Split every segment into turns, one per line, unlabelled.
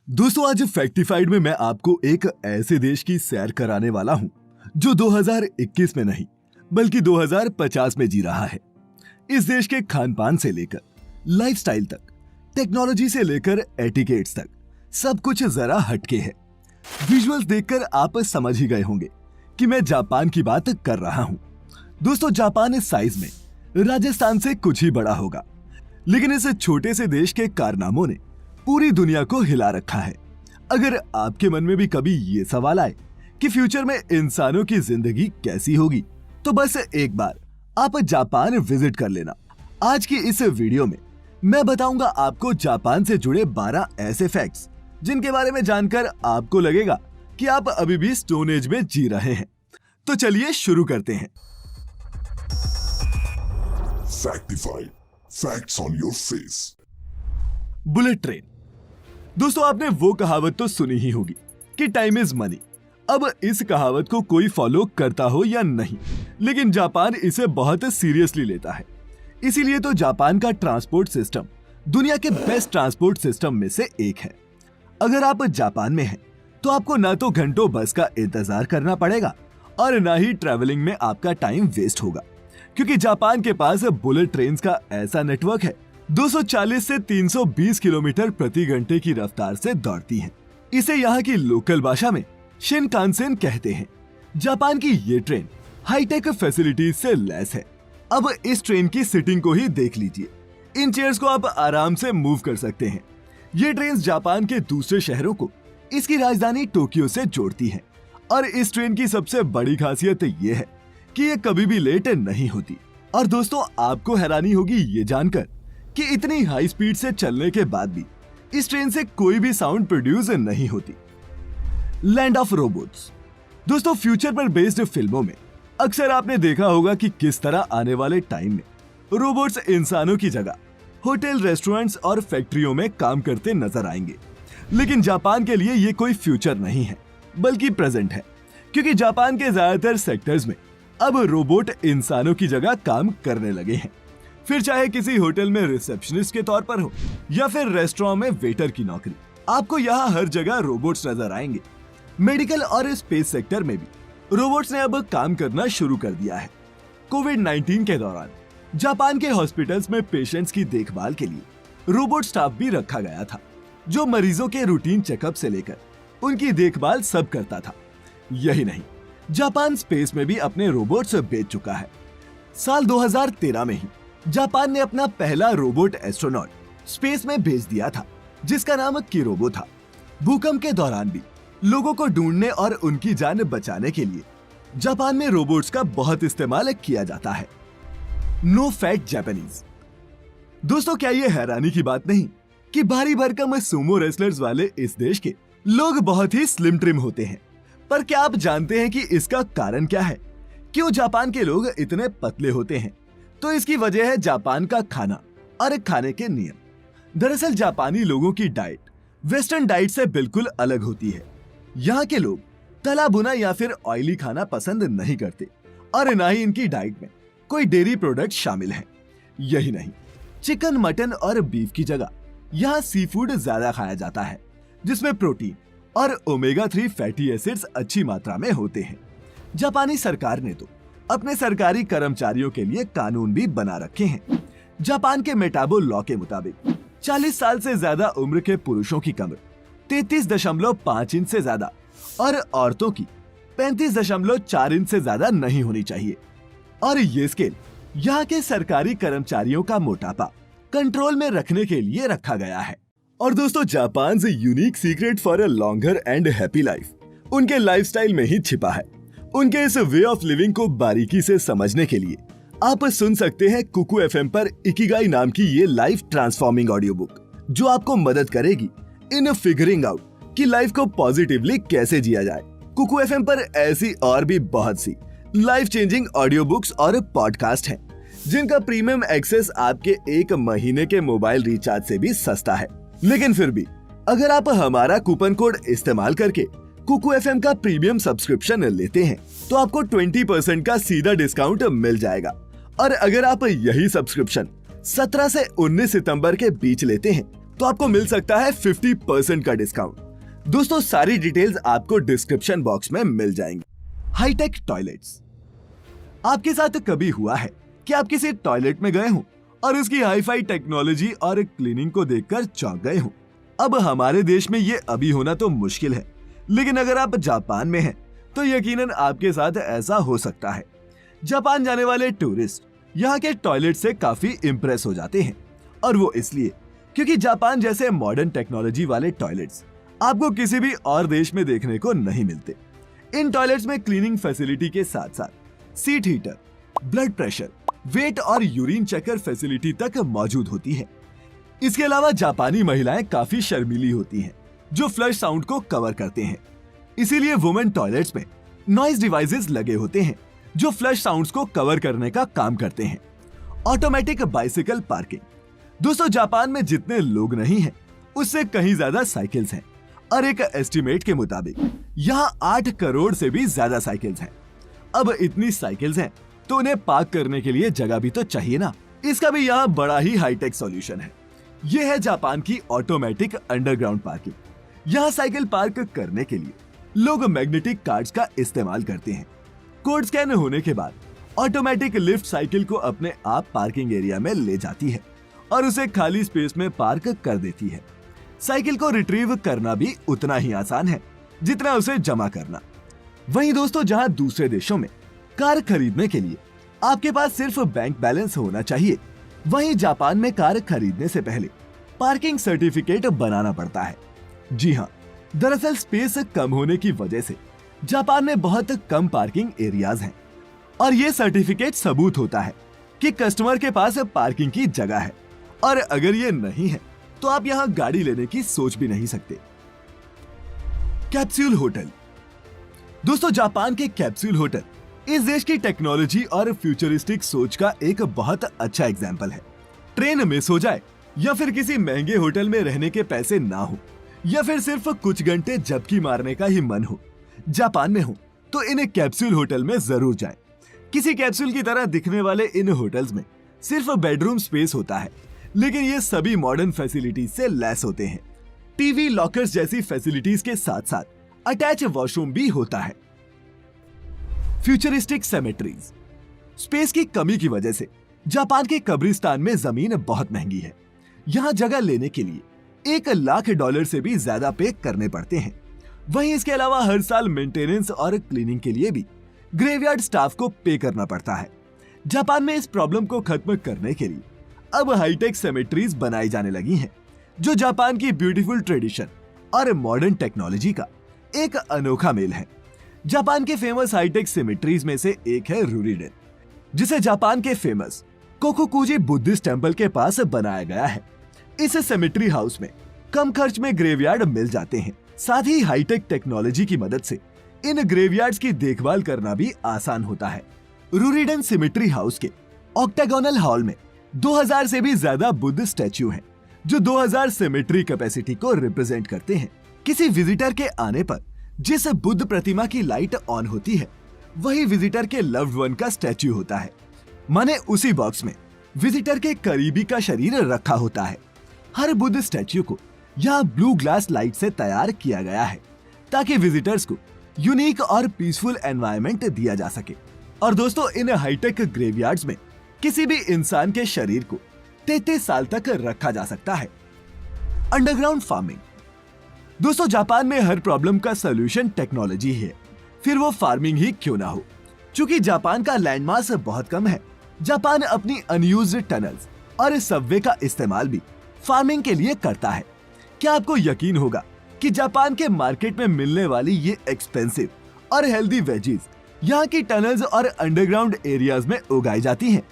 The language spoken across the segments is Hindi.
दोस्तों आज फैक्टिफाइड में मैं आपको एक ऐसे देश की सैर कराने वाला हूं जो 2021 में नहीं बल्कि 2050 में जी रहा है। इस देश के खान पान से लेकर लाइफस्टाइल तक, टेक्नोलॉजी से लेकर एटिकेट्स तक सब कुछ जरा हटके है। विजुअल्स देखकर आप समझ ही गए होंगे कि मैं जापान की बात कर रहा हूं। दोस्तों जापान इस साइज में राजस्थान से कुछ ही बड़ा होगा, लेकिन इस छोटे से देश के कारनामों ने पूरी दुनिया को हिला रखा है। अगर आपके मन में भी कभी ये सवाल आए कि फ्यूचर में इंसानों की जिंदगी कैसी होगी, तो बस एक बार आप जापान विजिट कर लेना। आज की इस वीडियो में मैं बताऊंगा आपको जापान से जुड़े 12 ऐसे फैक्ट्स जिनके बारे में जानकर आपको लगेगा कि आप अभी भी स्टोन एज में जी रहे हैं। तो चलिए शुरू करते हैं।
Factified. Facts on your face.
Bullet train. दोस्तों आपने वो कहावत तो सुनी ही होगी कि टाइम इज मनी। अब इस कहावत को कोई फॉलो करता हो या नहीं, लेकिन जापान इसे बहुत सीरियसली लेता है। इसीलिए तो जापान का ट्रांसपोर्ट सिस्टम दुनिया के बेस्ट ट्रांसपोर्ट सिस्टम में से एक है। अगर आप जापान में हैं, तो आपको ना तो घंटों बस का इंतजार करना पड़ेगा और ना ही ट्रैवलिंग में आपका टाइम वेस्ट होगा, क्योंकि जापान के पास बुलेट ट्रेन का ऐसा नेटवर्क है 240 से 320 किलोमीटर प्रति घंटे की रफ्तार से दौड़ती है। इसे यहाँ की लोकल भाषा में शिनकानसेन कहते हैं। जापान की ये ट्रेन हाईटेक फैसिलिटीज से लैस है। अब इस ट्रेन की सीटिंग को ही देख लीजिए। इन चेयर्स को आप आराम से मूव कर सकते हैं। ये ट्रेन जापान के दूसरे शहरों को इसकी राजधानी टोक्यो से जोड़ती है। और इस ट्रेन की सबसे बड़ी खासियत ये है कि ये कभी भी लेट नहीं होती। और दोस्तों आपको हैरानी होगी ये जानकर कि इतनी हाई स्पीड से चलने के बाद भी इस ट्रेन से कोई भी साउंड प्रोड्यूस नहीं होती। Land of robots. दोस्तों फ्यूचर पर बेस्ड फिल्मों में अक्सर आपने देखा होगा कि किस तरह आने वाले टाइम में रोबोट्स इंसानों की जगह होटल, रेस्टोरेंट्स और फैक्ट्रियों में काम करते नजर आएंगे। लेकिन जापान के लिए ये कोई फ्यूचर नहीं है बल्कि प्रेजेंट है, क्योंकि जापान के ज्यादातर सेक्टर्स में अब रोबोट इंसानों की जगह काम करने लगे हैं। फिर चाहे किसी होटल में रिसेप्शनिस्ट के तौर पर हो या फिर रेस्टोरेंट में वेटर की नौकरी, आपको यहाँ हर जगह रोबोट्स नजर आएंगे। मेडिकल और स्पेस सेक्टर में भी रोबोट्स ने अब काम करना शुरू कर दिया है। कोविड-19 के दौरान जापान के हॉस्पिटल्स में पेशेंट्स की देखभाल के लिए रोबोट स्टाफ भी रखा गया था, जो मरीजों के रूटीन चेकअप से लेकर उनकी देखभाल सब करता था। यही नहीं, जापान स्पेस में भी अपने रोबोट्स बेच चुका है। साल 2013 में ही जापान ने अपना पहला रोबोट एस्ट्रोनॉट स्पेस में भेज दिया था, जिसका नाम किरोबो था। भूकंप के दौरान भी लोगों को ढूंढने और उनकी जान बचाने के लिए जापान में रोबोट्स का बहुत इस्तेमाल किया जाता है। No fat Japanese. दोस्तों क्या ये हैरानी की बात नहीं कि भारी भरकम सुमो रेसलर्स वाले इस देश के लोग बहुत ही स्लिम ट्रिम होते हैं। पर क्या आप जानते हैं कि इसका कारण क्या है? क्यों जापान के लोग इतने पतले होते हैं? तो इसकी वजह है जापान का खाना और खाने के नियम। दरअसल जापानी लोगों की डाइट वेस्टर्न डाइट से बिल्कुल अलग होती है। यहाँ के लोग तला भुना या फिर ऑयली खाना पसंद नहीं करते और ना ही इनकी डाइट में कोई डेयरी प्रोडक्ट शामिल है। यही नहीं, चिकन, मटन और बीफ की जगह यहाँ सी फूड ज्यादा खाया जाता है, जिसमें प्रोटीन और ओमेगा 3 फैटी एसिड्स अच्छी मात्रा में होते हैं। जापानी सरकार ने तो अपने सरकारी कर्मचारियों के लिए कानून भी बना रखे हैं। जापान के मेटाबो लॉ के मुताबिक 40 साल से ज्यादा उम्र के पुरुषों की कमर 33.5 इंच से ज्यादा और औरतों की 35.4 इंच से ज्यादा नहीं होनी चाहिए। और ये स्केल यहाँ के सरकारी कर्मचारियों का मोटापा कंट्रोल में रखने के लिए रखा गया है। और दोस्तों जापान से unique secret for a longer and happy life उनके लाइफस्टाइल में ही छिपा है। उनके इस वे ऑफ लिविंग को बारीकी से समझने के लिए आप सुन सकते हैं कुकू एफएम पर इकिगाई नाम की ये लाइफ ट्रांसफॉर्मिंग ऑडियो बुक, जो आपको मदद करेगी इन फिगरिंग आउट कि लाइफ को पॉजिटिवली कैसे जिया जाए। कुकू एफएम पर ऐसी और भी बहुत सी लाइफ चेंजिंग ऑडियो बुक्स और पॉडकास्ट हैं, जिनका प्रीमियम एक्सेस आपके 1 महीने के मोबाइल रिचार्ज से भी सस्ता है। लेकिन फिर भी अगर आप हमारा कूपन कोड इस्तेमाल करके कुकू एफएम का प्रीमियम सब्सक्रिप्शन लेते हैं, तो आपको 20% का सीधा डिस्काउंट मिल जाएगा। और अगर आप यही सब्सक्रिप्शन 17 से 19 सितंबर के बीच लेते हैं, तो आपको मिल सकता है 50% का डिस्काउंट। दोस्तों सारी डिटेल्स आपको डिस्क्रिप्शन बॉक्स में मिल जाएंगी। High tech toilets. आपके साथ कभी हुआ है कि आप किसी टॉयलेट में गए हो और उसकी हाईफाई टेक्नोलॉजी और क्लीनिंग को देखकर चौंक गए हो? अब हमारे देश में ये अभी होना तो मुश्किल है, लेकिन अगर आप जापान में हैं तो यकीनन आपके साथ ऐसा हो सकता है। जापान जाने वाले टूरिस्ट यहाँ के टॉयलेट से काफी इंप्रेस हो जाते हैं, और वो इसलिए क्योंकि जापान जैसे मॉडर्न टेक्नोलॉजी वाले टॉयलेट्स आपको किसी भी और देश में देखने को नहीं मिलते। इन टॉयलेट्स में क्लीनिंग फैसिलिटी के साथ साथ seat heater, blood pressure, weight और यूरिन चेकर फैसिलिटी तक मौजूद होती है। इसके अलावा जापानी महिलाएं काफी शर्मीली होती हैं, जो फ्लश साउंड को कवर करते हैं। इसीलिए वुमेन टॉयलेट्स में नॉइज डिवाइसेस लगे होते हैं जो फ्लश साउंड्स को कवर करने का काम करते हैं। Automatic bicycle parking. दोस्तों जापान में जितने लोग नहीं हैं, उससे कहीं ज्यादा साइकिल्स हैं, और एक एस्टिमेट के मुताबिक यहाँ 8 करोड़ से भी ज्यादा साइकिल्स हैं। अब इतनी साइकिल्स हैं तो उन्हें पार्क करने के लिए जगह भी तो चाहिए ना। इसका भी यहाँ बड़ा ही हाईटेक सॉल्यूशन है। यह है जापान की ऑटोमेटिक अंडरग्राउंड पार्किंग। यहाँ साइकिल पार्क करने के लिए लोग मैग्नेटिक कार्ड्स का इस्तेमाल करते हैं। कोड स्कैन होने के बाद ऑटोमेटिक लिफ्ट साइकिल को अपने आप पार्किंग एरिया में ले जाती है और उसे खाली स्पेस में पार्क कर देती है। साइकिल को रिट्रीव करना भी उतना ही आसान है जितना उसे जमा करना। वहीं दोस्तों जहां दूसरे देशों में कार खरीदने के लिए आपके पास सिर्फ बैंक बैलेंस होना चाहिए, वहीं जापान में कार खरीदने से पहले पार्किंग सर्टिफिकेट बनाना पड़ता है। जी हाँ, दरअसल स्पेस कम होने की वजह से जापान में बहुत कम पार्किंग एरियाज हैं, और ये सर्टिफिकेट सबूत होता है कि कस्टमर के पास पार्किंग की जगह है, और अगर ये नहीं है तो आप यहाँ गाड़ी लेने की सोच भी नहीं सकते। Capsule hotel. दोस्तों जापान के कैप्सूल होटल इस देश की टेक्नोलॉजी और फ्यूचरिस्टिक सोच का एक बहुत अच्छा एग्जाम्पल है। ट्रेन मिस हो जाए, या फिर किसी महंगे होटल में रहने के पैसे ना हो, या फिर सिर्फ कुछ घंटे झपकी मारने का ही मन हो, जापान में हो तो इन कैप्सूल होटल में जरूर जाएं। किसी कैप्सूल की तरह दिखने वाले इन होटल्स में सिर्फ बेडरूम स्पेस होता है, लेकिन ये सभी मॉडर्न फैसिलिटीज से लैस होते हैं। टीवी, लॉकर्स जैसी फैसिलिटीज के साथ साथ अटैच वॉशरूम भी होता है। Futuristic symmetries. स्पेस की कमी की वजह से जापान के कब्रिस्तान में जमीन बहुत महंगी है। यहाँ जगह लेने के लिए $1,00,000 से भी ज्यादा पे करने पड़ते हैं। वहीं इसके अलावा हर साल मेंटेनेंस और क्लीनिंग के लिए भी ग्रेवयार्ड स्टाफ को पे करना पड़ता है। जापान में इस प्रॉब्लम को खत्म करने के लिए अब हाईटेक सेमेट्रीज बनाई जाने लगी हैं, जो जापान की ब्यूटीफुल ट्रेडिशन और मॉडर्न टेक्नोलॉजी का एक अनोखा मेल है। जापान के फेमस हाईटेक सेमेट्रीज में से एक है रूरीडेन, जिसे जापान के फेमस कोकुकुजी बुद्धिस्ट टेम्पल के पास बनाया गया है। इस सेमेट्री हाउस में कम खर्च में ग्रेवयार्ड मिल जाते हैं। साथ ही हाईटेक टेक्नोलॉजी की मदद से इन ग्रेवयार्ड्स की देखभाल करना भी आसान होता है। रूरीडेन सेमेट्री हाउस के ऑक्टागोनल हॉल में 2000 से भी ज्यादा बुद्ध स्टैच्यू हैं, जो 2000 सेमेट्री कैपेसिटी को रिप्रेजेंट करते हैं। किसी विजिटर के आने पर जिस बुद्ध प्रतिमा की लाइट ऑन होती है, वही विजिटर के लव्ड वन का स्टैच्यू होता है। माने उसी बॉक्स में विजिटर के करीबी का शरीर रखा होता है। हर बुद्ध स्टैच्यू को यहाँ ब्लू ग्लास लाइट से तैयार किया गया है, ताकि विजिटर्स को यूनिक और पीसफुल एनवायरनमेंट दिया जा सके। और दोस्तों इन हाईटेक ग्रेवयार्ड्स में किसी भी इंसान के शरीर को 33 साल तक रखा जा सकता है। Underground farming. दोस्तों जापान में हर प्रॉब्लम का सलूशन टेक्नोलॉजी है, फिर वो फार्मिंग ही क्यों ना हो। चूंकि जापान का लैंडमास बहुत कम है, जापान अपनी अनयूज्ड टनल्स और सबवे का इस्तेमाल भी फार्मिंग के लिए करता है। क्या आपको यकीन होगा कि जापान के मार्केट में मिलने वाली ये एक्सपेंसिव और हेल्दी वेजीज यहाँ की टनल्स और अंडरग्राउंड एरियाज में उगाई जाती हैं।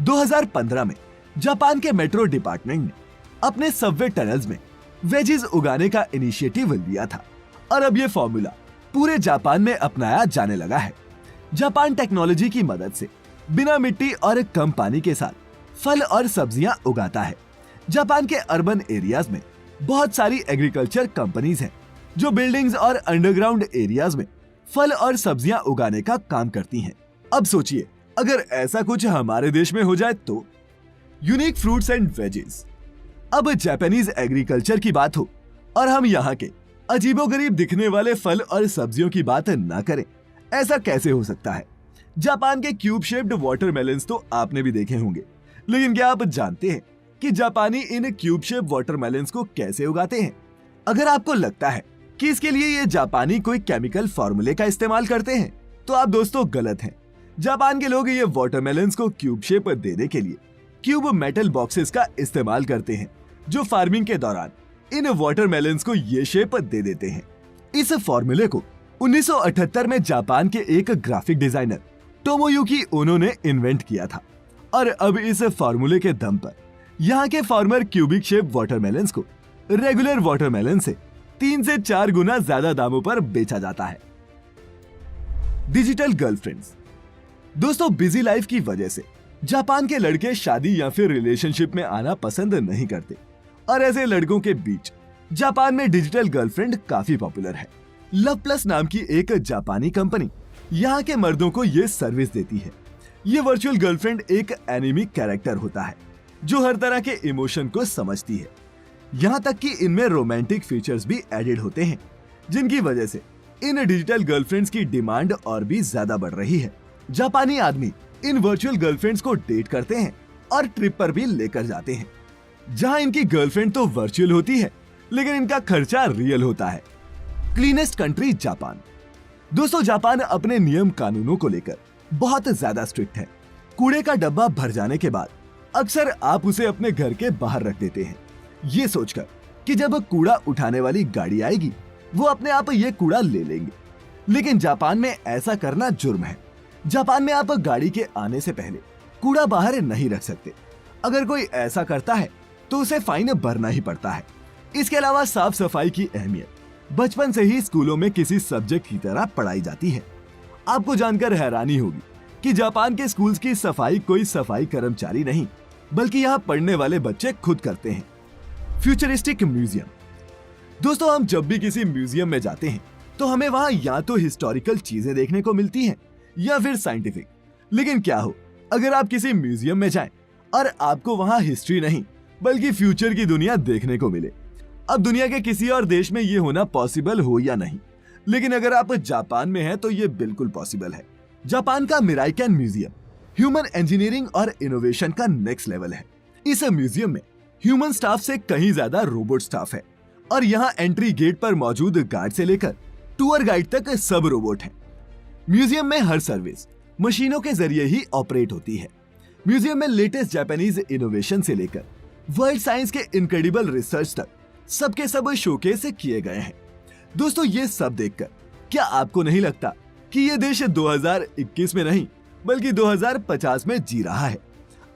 2015 में जापान के मेट्रो डिपार्टमेंट ने अपने सबवे टनल्स में वेजीज उगाने का इनिशिएटिव लिया था, और अब ये फॉर्मूला पूरे जापान में अपनाया जाने लगा है। जापान टेक्नोलॉजी की मदद से बिना मिट्टी और कम पानी के साथ फल और सब्जियां उगाता है। जापान के अर्बन एरियाज में बहुत सारी एग्रीकल्चर कंपनीज हैं, जो बिल्डिंग्स और अंडरग्राउंड एरियाज में फल और सब्जियां उगाने का काम करती हैं। अब सोचिए अगर ऐसा कुछ हमारे देश में हो जाए तो। Unique fruits and veggies. अब जापानीज एग्रीकल्चर की बात हो और हम यहाँ के अजीबोगरीब दिखने वाले फल और सब्जियों की बात ना करें, ऐसा कैसे हो सकता है। जापान के क्यूब शेप्ड वाटरमेलन्स तो आपने भी देखे होंगे, लेकिन क्या आप जानते हैं कि जापानी इन क्यूब शेप वाटरमेलन्स को कैसे उगाते हैं? अगर आपको लगता है कि इसके लिए ये जापानी कोई केमिकल फार्मूले का इस्तेमाल करते हैं, तो आप दोस्तों गलत हैं। जापान के लोग ये वाटरमेलन्स को क्यूब शेप देने के लिए क्यूब मेटल बॉक्सेस का इस्तेमाल करते हैं, जो फार्मिंग के दौरान इन वाटरमेलन्स को ये शेप दे देते हैं। इस फार्मूले को 1978 में जापान के एक ग्राफिक डिजाइनर टोमोयुकी ओनो ने इन्वेंट किया था और अब इस फार्मूले के दम पर यहाँ के फार्मर क्यूबिक शेप वाटरमेलन्स को रेगुलर वाटरमेलन से 3 से 4 गुना ज्यादा दामों पर बेचा जाता है। Digital girlfriends. दोस्तों, बिजी लाइफ की वजह से जापान के लड़के शादी या फिर रिलेशनशिप में आना पसंद नहीं करते और ऐसे लड़कों के बीच जापान में डिजिटल गर्लफ्रेंड काफी पॉपुलर है। लव प्लस नाम की एक जापानी कंपनी यहाँ के मर्दों को ये सर्विस देती है। ये वर्चुअल गर्लफ्रेंड एक एनिमी कैरेक्टर होता है जो हर तरह के इमोशन को समझती है। यहाँ तक कि इनमें रोमांटिक फीचर्स भी एडेड होते हैं, जिनकी वजह से इन डिजिटल गर्लफ्रेंड्स की डिमांड और भी ज्यादा बढ़ रही है। जापानी आदमी इन वर्चुअल गर्लफ्रेंड्स को डेट करते हैं और ट्रिप पर भी लेकर जाते हैं, जहां इनकी गर्लफ्रेंड तो वर्चुअल होती है, लेकिन इनका खर्चा रियल होता है। Cleanest country Japan. दोस्तों, जापान अपने नियम कानूनों को लेकर बहुत ज्यादा स्ट्रिक्ट है। कूड़े का डब्बा भर जाने के बाद अक्सर आप उसे अपने घर के बाहर रख देते हैं, ये सोचकर कि जब कूड़ा उठाने वाली गाड़ी आएगी वो अपने आप ये कूड़ा ले लेंगे। लेकिन जापान में ऐसा करना जुर्म है। जापान में आप गाड़ी के आने से पहले कूड़ा बाहर नहीं रख सकते। अगर कोई ऐसा करता है तो उसे फाइन भरना ही पड़ता है। इसके अलावा साफ सफाई की अहमियत बचपन से ही स्कूलों में किसी सब्जेक्ट की तरह पढ़ाई जाती है। आपको जानकर हैरानी होगी कि जापान के स्कूल्स की सफाई कोई सफाई कर्मचारी नहीं, बल्कि यहाँ पढ़ने वाले बच्चे खुद करते हैं। Futuristic museum. दोस्तों, हम जब भी किसी म्यूजियम में जाते हैं तो हमें वहाँ या तो हिस्टोरिकल चीजें देखने को मिलती हैं या फिर साइंटिफिक। लेकिन क्या हो अगर आप किसी म्यूजियम में जाएं और आपको वहाँ हिस्ट्री नहीं बल्कि फ्यूचर की दुनिया देखने को मिले। अब दुनिया के किसी और देश में ये होना पॉसिबल हो या नहीं, लेकिन अगर आप जापान में हैं तो ये बिल्कुल पॉसिबल है। जापान का मिराइकन म्यूजियम ह्यूमन इंजीनियरिंग और इनोवेशन का नेक्स्ट लेवल है। इस म्यूजियम में ह्यूमन स्टाफ से कहीं ज्यादा रोबोट स्टाफ है और यहाँ एंट्री गेट पर मौजूद गार्ड से लेकर टूर गाइड तक सब रोबोट हैं। म्यूजियम में हर सर्विस मशीनों के जरिए ही ऑपरेट होती है। म्यूजियम में लेटेस्ट जापानीज इनोवेशन से लेकर वर्ल्ड साइंस के इनक्रेडिबल रिसर्च तक सबके सब शोकेस किए गए हैं। दोस्तों, ये सब देखकर क्या आपको नहीं लगता कि ये देश 2021 में नहीं बल्कि 2050 में जी रहा है?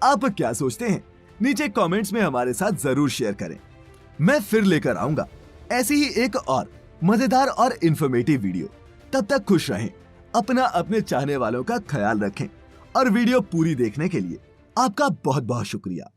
आप क्या सोचते हैं? नीचे कमेंट्स में हमारे साथ जरूर शेयर करें। मैं फिर लेकर आऊंगा ऐसी ही एक और मजेदार और इंफॉर्मेटिव वीडियो। तब तक खुश रहें, अपना अपने चाहने वालों का ख्याल रखें और वीडियो पूरी देखने के लिए आपका बहुत बहुत शुक्रिया।